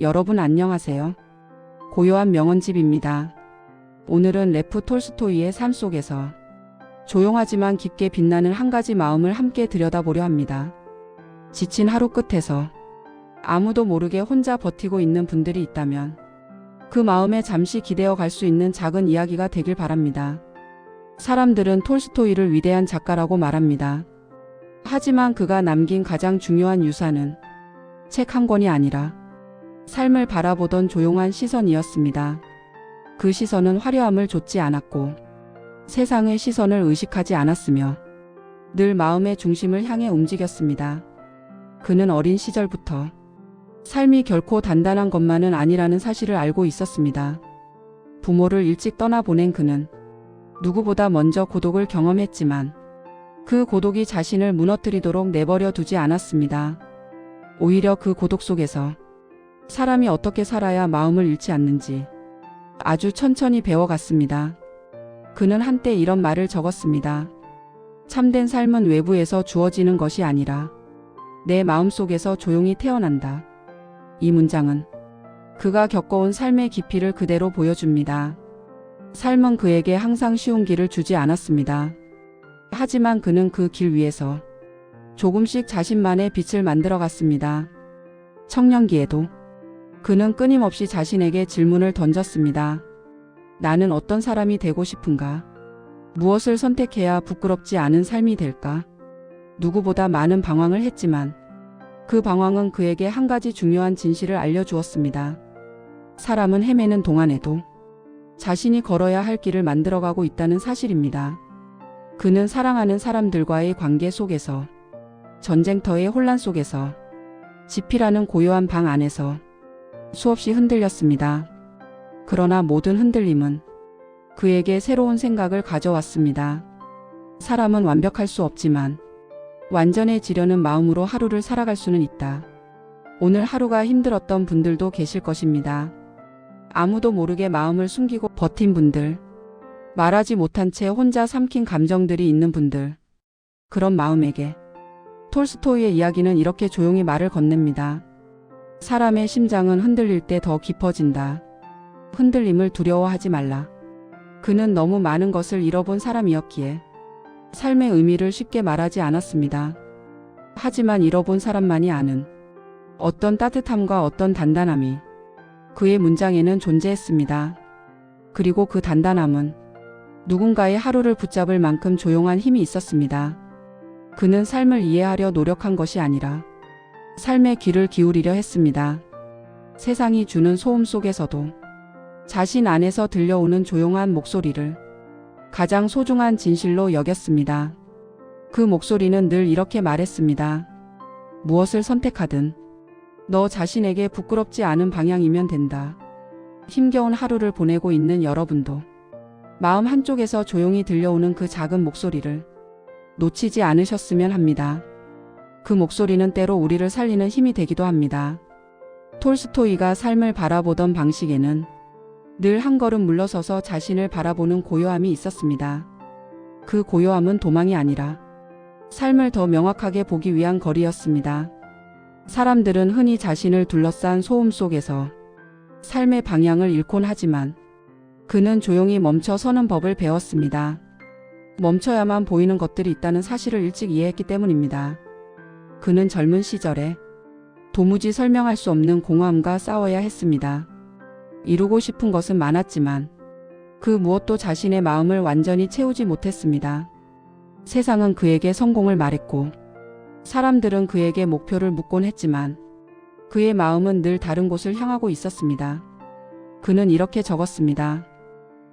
여러분 안녕하세요. 고요한 명언집입니다. 오늘은 레프 톨스토이의 삶 속에서 조용하지만 깊게 빛나는 한 가지 마음을 함께 들여다보려 합니다. 지친 하루 끝에서 아무도 모르게 혼자 버티고 있는 분들이 있다면 그 마음에 잠시 기대어 갈 수 있는 작은 이야기가 되길 바랍니다. 사람들은 톨스토이를 위대한 작가라고 말합니다. 하지만 그가 남긴 가장 중요한 유산은 책 한 권이 아니라 삶을 바라보던 조용한 시선이었습니다. 그 시선은 화려함을 좇지 않았고 세상의 시선을 의식하지 않았으며 늘 마음의 중심을 향해 움직였습니다. 그는 어린 시절부터 삶이 결코 단단한 것만은 아니라는 사실을 알고 있었습니다. 부모를 일찍 떠나보낸 그는 누구보다 먼저 고독을 경험했지만 그 고독이 자신을 무너뜨리도록 내버려 두지 않았습니다. 오히려 그 고독 속에서 사람이 어떻게 살아야 마음을 잃지 않는지 아주 천천히 배워갔습니다. 그는 한때 이런 말을 적었습니다. 참된 삶은 외부에서 주어지는 것이 아니라 내 마음속에서 조용히 태어난다. 이 문장은 그가 겪어온 삶의 깊이를 그대로 보여줍니다. 삶은 그에게 항상 쉬운 길을 주지 않았습니다. 하지만 그는 그 길 위에서 조금씩 자신만의 빛을 만들어갔습니다. 청년기에도 그는 끊임없이 자신에게 질문을 던졌습니다. 나는 어떤 사람이 되고 싶은가? 무엇을 선택해야 부끄럽지 않은 삶이 될까? 누구보다 많은 방황을 했지만 그 방황은 그에게 한 가지 중요한 진실을 알려주었습니다. 사람은 헤매는 동안에도 자신이 걸어야 할 길을 만들어가고 있다는 사실입니다. 그는 사랑하는 사람들과의 관계 속에서, 전쟁터의 혼란 속에서, 지피라는 고요한 방 안에서 수없이 흔들렸습니다. 그러나 모든 흔들림은 그에게 새로운 생각을 가져왔습니다. 사람은 완벽할 수 없지만 완전해지려는 마음으로 하루를 살아갈 수는 있다. 오늘 하루가 힘들었던 분들도 계실 것입니다. 아무도 모르게 마음을 숨기고 버틴 분들, 말하지 못한 채 혼자 삼킨 감정들이 있는 분들, 그런 마음에게 톨스토이의 이야기는 이렇게 조용히 말을 건넵니다. 사람의 심장은 흔들릴 때 더 깊어진다. 흔들림을 두려워하지 말라. 그는 너무 많은 것을 잃어본 사람이었기에 삶의 의미를 쉽게 말하지 않았습니다. 하지만 잃어본 사람만이 아는 어떤 따뜻함과 어떤 단단함이 그의 문장에는 존재했습니다. 그리고 그 단단함은 누군가의 하루를 붙잡을 만큼 조용한 힘이 있었습니다. 그는 삶을 이해하려 노력한 것이 아니라 삶의 귀를 기울이려 했습니다. 세상이 주는 소음 속에서도 자신 안에서 들려오는 조용한 목소리를 가장 소중한 진실로 여겼습니다. 그 목소리는 늘 이렇게 말했습니다. 무엇을 선택하든 너 자신에게 부끄럽지 않은 방향이면 된다. 힘겨운 하루를 보내고 있는 여러분도 마음 한쪽에서 조용히 들려오는 그 작은 목소리를 놓치지 않으셨으면 합니다. 그 목소리는 때로 우리를 살리는 힘이 되기도 합니다. 톨스토이가 삶을 바라보던 방식에는 늘 한 걸음 물러서서 자신을 바라보는 고요함이 있었습니다. 그 고요함은 도망이 아니라 삶을 더 명확하게 보기 위한 거리였습니다. 사람들은 흔히 자신을 둘러싼 소음 속에서 삶의 방향을 잃곤 하지만 그는 조용히 멈춰 서는 법을 배웠습니다. 멈춰야만 보이는 것들이 있다는 사실을 일찍 이해했기 때문입니다. 그는 젊은 시절에 도무지 설명할 수 없는 공허함과 싸워야 했습니다. 이루고 싶은 것은 많았지만 그 무엇도 자신의 마음을 완전히 채우지 못했습니다. 세상은 그에게 성공을 말했고 사람들은 그에게 목표를 묻곤 했지만 그의 마음은 늘 다른 곳을 향하고 있었습니다. 그는 이렇게 적었습니다.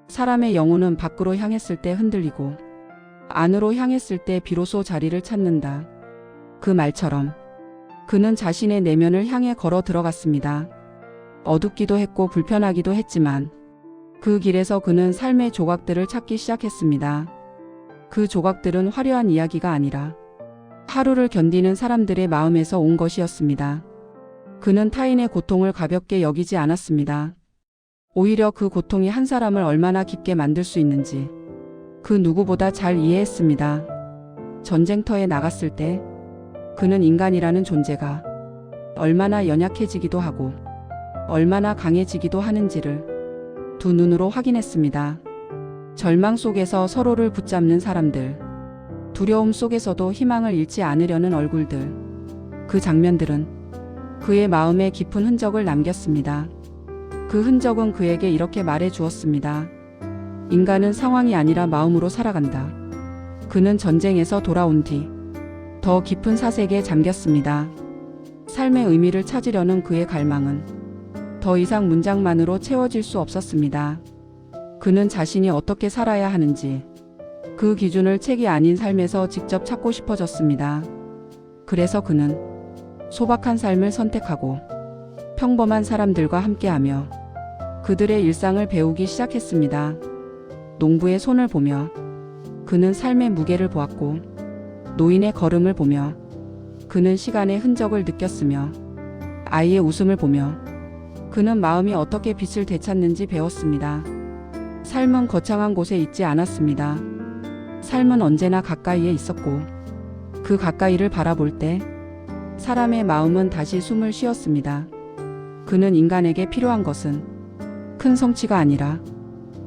사람의 영혼은 밖으로 향했을 때 흔들리고 안으로 향했을 때 비로소 자리를 찾는다. 그 말처럼 그는 자신의 내면을 향해 걸어 들어갔습니다. 어둡기도 했고 불편하기도 했지만 그 길에서 그는 삶의 조각들을 찾기 시작했습니다. 그 조각들은 화려한 이야기가 아니라 하루를 견디는 사람들의 마음에서 온 것이었습니다. 그는 타인의 고통을 가볍게 여기지 않았습니다. 오히려 그 고통이 한 사람을 얼마나 깊게 만들 수 있는지 그 누구보다 잘 이해했습니다. 전쟁터에 나갔을 때 그는 인간이라는 존재가 얼마나 연약해지기도 하고 얼마나 강해지기도 하는지를 두 눈으로 확인했습니다. 절망 속에서 서로를 붙잡는 사람들, 두려움 속에서도 희망을 잃지 않으려는 얼굴들, 그 장면들은 그의 마음에 깊은 흔적을 남겼습니다. 그 흔적은 그에게 이렇게 말해 주었습니다. 인간은 상황이 아니라 마음으로 살아간다. 그는 전쟁에서 돌아온 뒤 더 깊은 사색에 잠겼습니다. 삶의 의미를 찾으려는 그의 갈망은 더 이상 문장만으로 채워질 수 없었습니다. 그는 자신이 어떻게 살아야 하는지 그 기준을 책이 아닌 삶에서 직접 찾고 싶어졌습니다. 그래서 그는 소박한 삶을 선택하고 평범한 사람들과 함께하며 그들의 일상을 배우기 시작했습니다. 농부의 손을 보며 그는 삶의 무게를 보았고, 노인의 걸음을 보며 그는 시간의 흔적을 느꼈으며, 아이의 웃음을 보며 그는 마음이 어떻게 빛을 되찾는지 배웠습니다. 삶은 거창한 곳에 있지 않았습니다. 삶은 언제나 가까이에 있었고, 그 가까이를 바라볼 때 사람의 마음은 다시 숨을 쉬었습니다. 그는 인간에게 필요한 것은 큰 성취가 아니라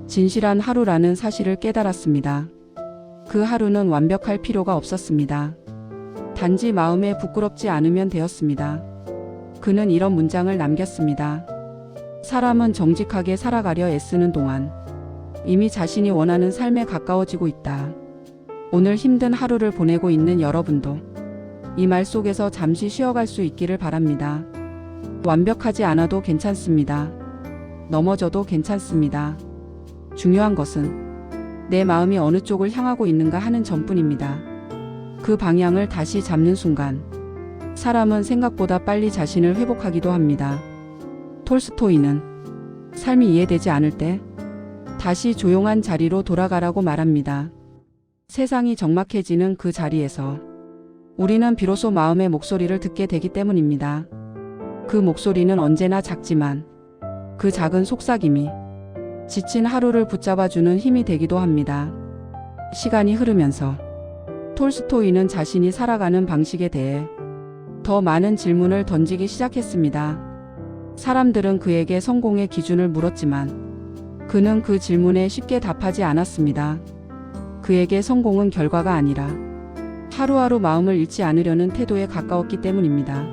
진실한 하루라는 사실을 깨달았습니다. 그 하루는 완벽할 필요가 없었습니다. 단지 마음에 부끄럽지 않으면 되었습니다. 그는 이런 문장을 남겼습니다. 사람은 정직하게 살아가려 애쓰는 동안 이미 자신이 원하는 삶에 가까워지고 있다. 오늘 힘든 하루를 보내고 있는 여러분도 이 말 속에서 잠시 쉬어갈 수 있기를 바랍니다. 완벽하지 않아도 괜찮습니다. 넘어져도 괜찮습니다. 중요한 것은 내 마음이 어느 쪽을 향하고 있는가 하는 점뿐입니다. 그 방향을 다시 잡는 순간 사람은 생각보다 빨리 자신을 회복하기도 합니다. 톨스토이는 삶이 이해되지 않을 때 다시 조용한 자리로 돌아가라고 말합니다. 세상이 적막해지는 그 자리에서 우리는 비로소 마음의 목소리를 듣게 되기 때문입니다. 그 목소리는 언제나 작지만 그 작은 속삭임이 지친 하루를 붙잡아주는 힘이 되기도 합니다. 시간이 흐르면서 톨스토이는 자신이 살아가는 방식에 대해 더 많은 질문을 던지기 시작했습니다. 사람들은 그에게 성공의 기준을 물었지만 그는 그 질문에 쉽게 답하지 않았습니다. 그에게 성공은 결과가 아니라 하루하루 마음을 잃지 않으려는 태도에 가까웠기 때문입니다.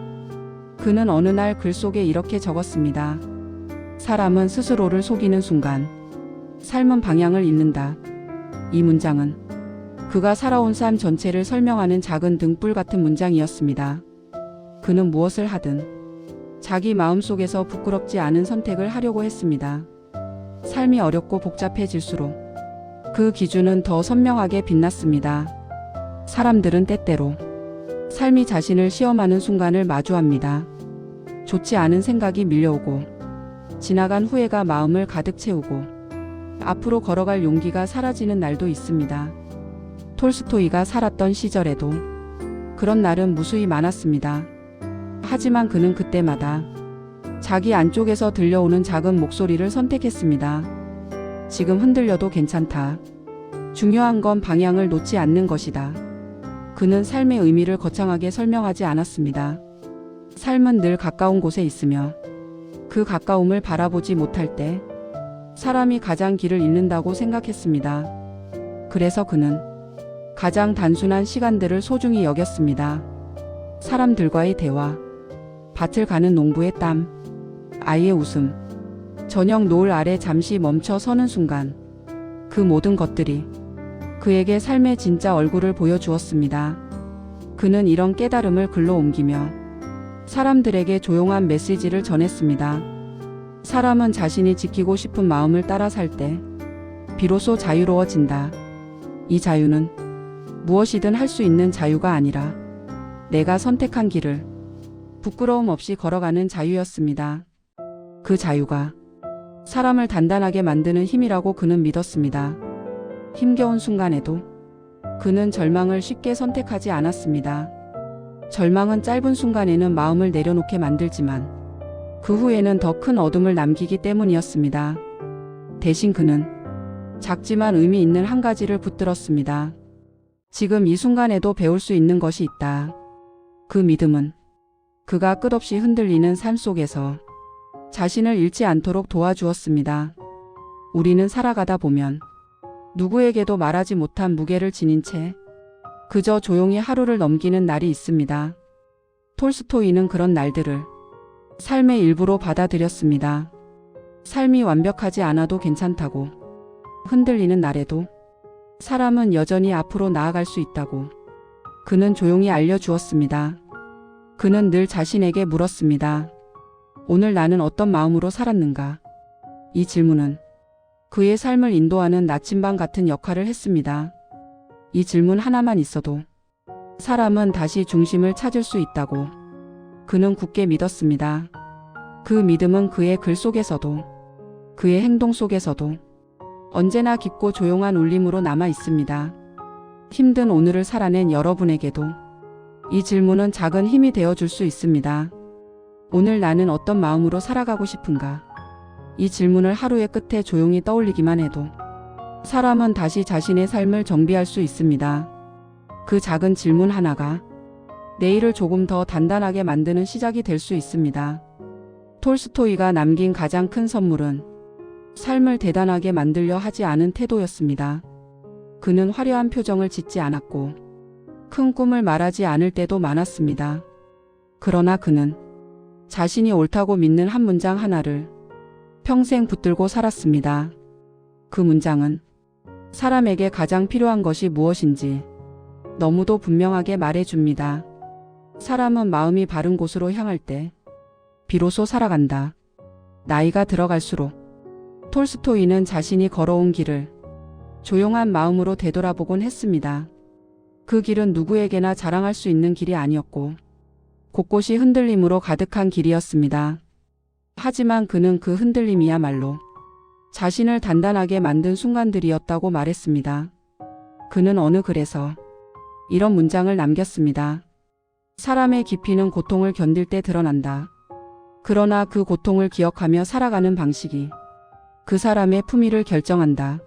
그는 어느 날 글 속에 이렇게 적었습니다. 사람은 스스로를 속이는 순간 삶은 방향을 잃는다. 이 문장은 그가 살아온 삶 전체를 설명하는 작은 등불 같은 문장이었습니다. 그는 무엇을 하든 자기 마음속에서 부끄럽지 않은 선택을 하려고 했습니다. 삶이 어렵고 복잡해질수록 그 기준은 더 선명하게 빛났습니다. 사람들은 때때로 삶이 자신을 시험하는 순간을 마주합니다. 좋지 않은 생각이 밀려오고 지나간 후회가 마음을 가득 채우고 앞으로 걸어갈 용기가 사라지는 날도 있습니다. 톨스토이가 살았던 시절에도 그런 날은 무수히 많았습니다. 하지만 그는 그때마다 자기 안쪽에서 들려오는 작은 목소리를 선택했습니다. 지금 흔들려도 괜찮다. 중요한 건 방향을 놓지 않는 것이다. 그는 삶의 의미를 거창하게 설명하지 않았습니다. 삶은 늘 가까운 곳에 있으며 그 가까움을 바라보지 못할 때 사람이 가장 길을 잃는다고 생각했습니다. 그래서 그는 가장 단순한 시간들을 소중히 여겼습니다. 사람들과의 대화, 밭을 가는 농부의 땀, 아이의 웃음, 저녁 노을 아래 잠시 멈춰 서는 순간 그 모든 것들이 그에게 삶의 진짜 얼굴을 보여주었습니다. 그는 이런 깨달음을 글로 옮기며 사람들에게 조용한 메시지를 전했습니다. 사람은 자신이 지키고 싶은 마음을 따라 살 때 비로소 자유로워진다. 이 자유는 무엇이든 할 수 있는 자유가 아니라 내가 선택한 길을 부끄러움 없이 걸어가는 자유였습니다. 그 자유가 사람을 단단하게 만드는 힘이라고 그는 믿었습니다. 힘겨운 순간에도 그는 절망을 쉽게 선택하지 않았습니다. 절망은 짧은 순간에는 마음을 내려놓게 만들지만 그 후에는 더 큰 어둠을 남기기 때문이었습니다. 대신 그는 작지만 의미 있는 한 가지를 붙들었습니다. 지금 이 순간에도 배울 수 있는 것이 있다. 그 믿음은 그가 끝없이 흔들리는 삶 속에서 자신을 잃지 않도록 도와주었습니다. 우리는 살아가다 보면 누구에게도 말하지 못한 무게를 지닌 채 그저 조용히 하루를 넘기는 날이 있습니다. 톨스토이는 그런 날들을 삶의 일부로 받아들였습니다. 삶이 완벽하지 않아도 괜찮다고, 흔들리는 날에도 사람은 여전히 앞으로 나아갈 수 있다고 그는 조용히 알려주었습니다. 그는 늘 자신에게 물었습니다. 오늘 나는 어떤 마음으로 살았는가? 이 질문은 그의 삶을 인도하는 나침반 같은 역할을 했습니다. 이 질문 하나만 있어도 사람은 다시 중심을 찾을 수 있다고 그는 굳게 믿었습니다. 그 믿음은 그의 글 속에서도, 그의 행동 속에서도 언제나 깊고 조용한 울림으로 남아 있습니다. 힘든 오늘을 살아낸 여러분에게도 이 질문은 작은 힘이 되어줄 수 있습니다. 오늘 나는 어떤 마음으로 살아가고 싶은가? 이 질문을 하루의 끝에 조용히 떠올리기만 해도 사람은 다시 자신의 삶을 정비할 수 있습니다. 그 작은 질문 하나가 내일을 조금 더 단단하게 만드는 시작이 될 수 있습니다. 톨스토이가 남긴 가장 큰 선물은 삶을 대단하게 만들려 하지 않은 태도였습니다. 그는 화려한 표정을 짓지 않았고 큰 꿈을 말하지 않을 때도 많았습니다. 그러나 그는 자신이 옳다고 믿는 한 문장 하나를 평생 붙들고 살았습니다. 그 문장은 사람에게 가장 필요한 것이 무엇인지 너무도 분명하게 말해줍니다. 사람은 마음이 바른 곳으로 향할 때 비로소 살아간다. 나이가 들어갈수록 톨스토이는 자신이 걸어온 길을 조용한 마음으로 되돌아보곤 했습니다. 그 길은 누구에게나 자랑할 수 있는 길이 아니었고 곳곳이 흔들림으로 가득한 길이었습니다. 하지만 그는 그 흔들림이야말로 자신을 단단하게 만든 순간들이었다고 말했습니다. 그는 어느 글에서 이런 문장을 남겼습니다. 사람의 깊이는 고통을 견딜 때 드러난다. 그러나 그 고통을 기억하며 살아가는 방식이 그 사람의 품위를 결정한다.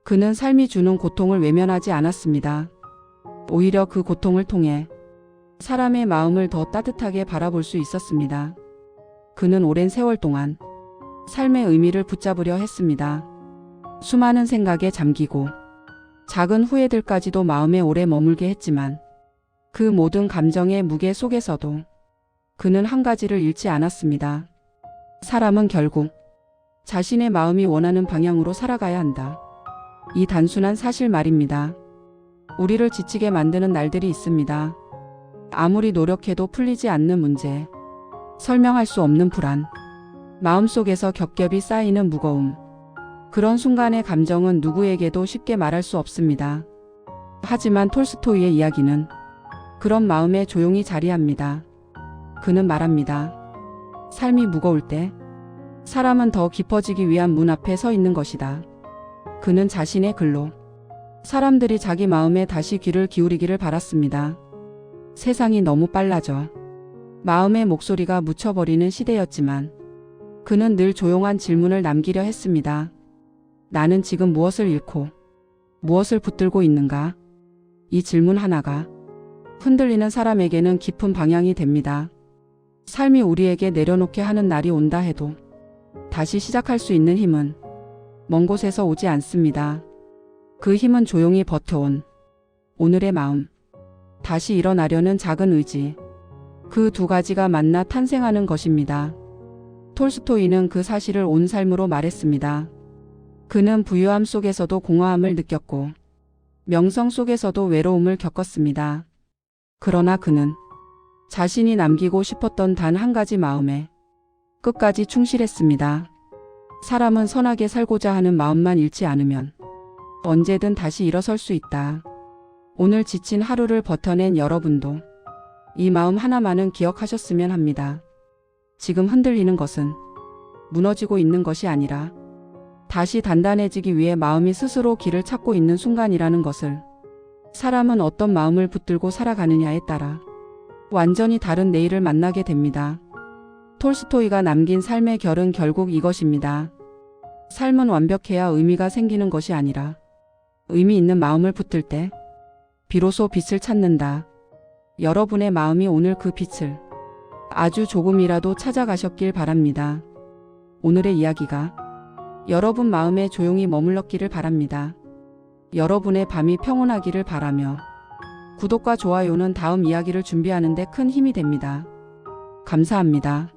그는 삶이 주는 고통을 외면하지 않았습니다. 오히려 그 고통을 통해 사람의 마음을 더 따뜻하게 바라볼 수 있었습니다. 그는 오랜 세월 동안 삶의 의미를 붙잡으려 했습니다. 수많은 생각에 잠기고 작은 후회들까지도 마음에 오래 머물게 했지만 그 모든 감정의 무게 속에서도 그는 한 가지를 잃지 않았습니다. 사람은 결국 자신의 마음이 원하는 방향으로 살아가야 한다. 이 단순한 사실 말입니다. 우리를 지치게 만드는 날들이 있습니다. 아무리 노력해도 풀리지 않는 문제, 설명할 수 없는 불안, 마음속에서 겹겹이 쌓이는 무거움. 그런 순간의 감정은 누구에게도 쉽게 말할 수 없습니다. 하지만 톨스토이의 이야기는 그런 마음에 조용히 자리합니다. 그는 말합니다. 삶이 무거울 때 사람은 더 깊어지기 위한 문 앞에 서 있는 것이다. 그는 자신의 글로 사람들이 자기 마음에 다시 귀를 기울이기를 바랐습니다. 세상이 너무 빨라져 마음의 목소리가 묻혀버리는 시대였지만 그는 늘 조용한 질문을 남기려 했습니다. 나는 지금 무엇을 잃고 무엇을 붙들고 있는가? 이 질문 하나가 흔들리는 사람에게는 깊은 방향이 됩니다. 삶이 우리에게 내려놓게 하는 날이 온다 해도 다시 시작할 수 있는 힘은 먼 곳에서 오지 않습니다. 그 힘은 조용히 버텨온 오늘의 마음, 다시 일어나려는 작은 의지, 그 두 가지가 만나 탄생하는 것입니다. 톨스토이는 그 사실을 온 삶으로 말했습니다. 그는 부유함 속에서도 공허함을 느꼈고 명성 속에서도 외로움을 겪었습니다. 그러나 그는 자신이 남기고 싶었던 단 한 가지 마음에 끝까지 충실했습니다. 사람은 선하게 살고자 하는 마음만 잃지 않으면 언제든 다시 일어설 수 있다. 오늘 지친 하루를 버텨낸 여러분도 이 마음 하나만은 기억하셨으면 합니다. 지금 흔들리는 것은 무너지고 있는 것이 아니라 다시 단단해지기 위해 마음이 스스로 길을 찾고 있는 순간이라는 것을. 사람은 어떤 마음을 붙들고 살아가느냐에 따라 완전히 다른 내일을 만나게 됩니다. 톨스토이가 남긴 삶의 결은 결국 이것입니다. 삶은 완벽해야 의미가 생기는 것이 아니라 의미 있는 마음을 붙들 때 비로소 빛을 찾는다. 여러분의 마음이 오늘 그 빛을 아주 조금이라도 찾아가셨길 바랍니다. 오늘의 이야기가 여러분 마음에 조용히 머물렀기를 바랍니다. 여러분의 밤이 평온하기를 바라며 구독과 좋아요는 다음 이야기를 준비하는 데 큰 힘이 됩니다. 감사합니다.